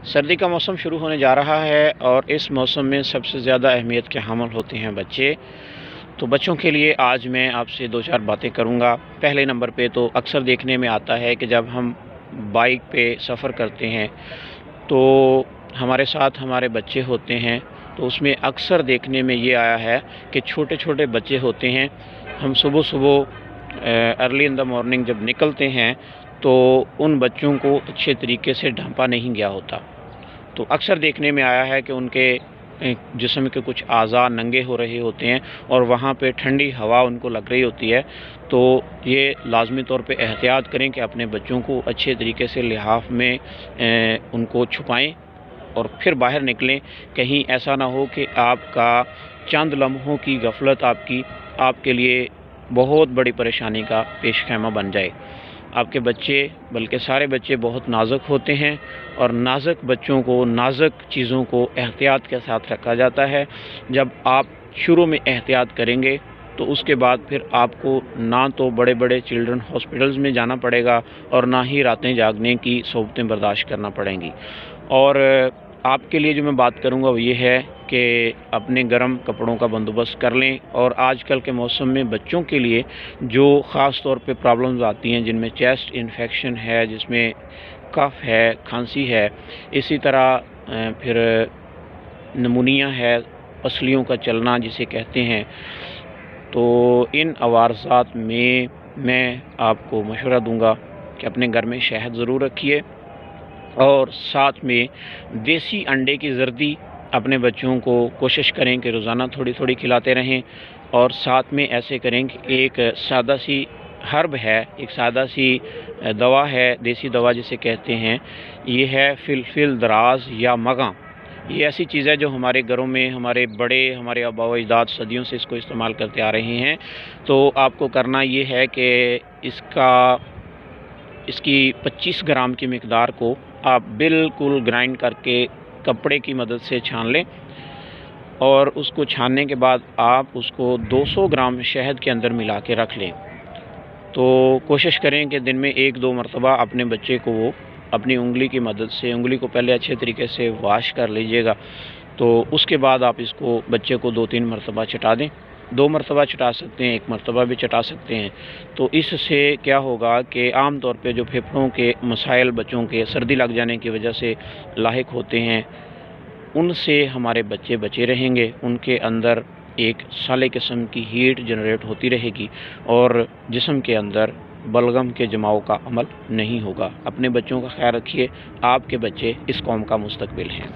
سردی کا موسم شروع ہونے جا رہا ہے اور اس موسم میں سب سے زیادہ اہمیت کے حامل ہوتے ہیں بچے۔ تو بچوں کے لیے آج میں آپ سے دو چار باتیں کروں گا۔ پہلے نمبر پہ تو اکثر دیکھنے میں آتا ہے کہ جب ہم بائک پہ سفر کرتے ہیں تو ہمارے ساتھ ہمارے بچے ہوتے ہیں، تو اس میں اکثر دیکھنے میں یہ آیا ہے کہ چھوٹے چھوٹے بچے ہوتے ہیں۔ ہم صبح ارلی ان دا مارننگ جب نکلتے ہیں تو ان بچوں کو اچھے طریقے سے ڈھانپا نہیں گیا ہوتا، تو اکثر دیکھنے میں آیا ہے کہ ان کے جسم کے کچھ اعضاء ننگے ہو رہے ہوتے ہیں اور وہاں پہ ٹھنڈی ہوا ان کو لگ رہی ہوتی ہے۔ تو یہ لازمی طور پہ احتیاط کریں کہ اپنے بچوں کو اچھے طریقے سے لحاف میں ان کو چھپائیں اور پھر باہر نکلیں۔ کہیں ایسا نہ ہو کہ آپ کا چند لمحوں کی غفلت آپ کے لیے بہت بڑی پریشانی کا پیش خیمہ بن جائے۔ آپ کے بچے بلکہ سارے بچے بہت نازک ہوتے ہیں اور نازک بچوں کو، نازک چیزوں کو احتیاط کے ساتھ رکھا جاتا ہے۔ جب آپ شروع میں احتیاط کریں گے تو اس کے بعد پھر آپ کو نہ تو بڑے بڑے چلڈرن ہاسپٹلز میں جانا پڑے گا اور نہ ہی راتیں جاگنے کی صعوبتیں برداشت کرنا پڑیں گی۔ اور آپ کے لیے جو میں بات کروں گا وہ یہ ہے کہ اپنے گرم کپڑوں کا بندوبست کر لیں، اور آج کل کے موسم میں بچوں کے لیے جو خاص طور پہ پرابلمز آتی ہیں، جن میں چیسٹ انفیکشن ہے، جس میں کف ہے، کھانسی ہے، اسی طرح پھر نمونیا ہے، پسلیوں کا چلنا جسے کہتے ہیں، تو ان عوارضات میں آپ کو مشورہ دوں گا کہ اپنے گھر میں شہد ضرور رکھیے، اور ساتھ میں دیسی انڈے کی زردی اپنے بچوں کو کوشش کریں کہ روزانہ تھوڑی تھوڑی کھلاتے رہیں، اور ساتھ میں ایسے کریں کہ ایک سادہ سی ہرب ہے، ایک سادہ سی دوا ہے، دیسی دوا جسے کہتے ہیں، یہ ہے فلفل دراز یا مگاں۔ یہ ایسی چیز ہے جو ہمارے گھروں میں ہمارے آباء و اجداد صدیوں سے اس کو استعمال کرتے آ رہے ہیں۔ تو آپ کو کرنا یہ ہے کہ اس کی 25 گرام کی مقدار کو آپ بالکل گرائنڈ کر کے کپڑے کی مدد سے چھان لیں، اور اس کو چھاننے کے بعد آپ اس کو 200 گرام شہد کے اندر ملا کے رکھ لیں۔ تو کوشش کریں کہ دن میں 1-2 مرتبہ اپنے بچے کو وہ اپنی انگلی کی مدد سے، انگلی کو پہلے اچھے طریقے سے واش کر لیجئے گا، تو اس کے بعد آپ اس کو بچے کو 2-3 مرتبہ چٹا دیں۔ 2 مرتبہ چٹا سکتے ہیں، 1 مرتبہ بھی چٹا سکتے ہیں۔ تو اس سے کیا ہوگا کہ عام طور پہ جو پھیپھڑوں کے مسائل بچوں کے سردی لگ جانے کی وجہ سے لاحق ہوتے ہیں، ان سے ہمارے بچے بچے رہیں گے۔ ان کے اندر ایک صالح قسم کی ہیٹ جنریٹ ہوتی رہے گی اور جسم کے اندر بلغم کے جماؤ کا عمل نہیں ہوگا۔ اپنے بچوں کا خیال رکھیے، آپ کے بچے اس قوم کا مستقبل ہیں۔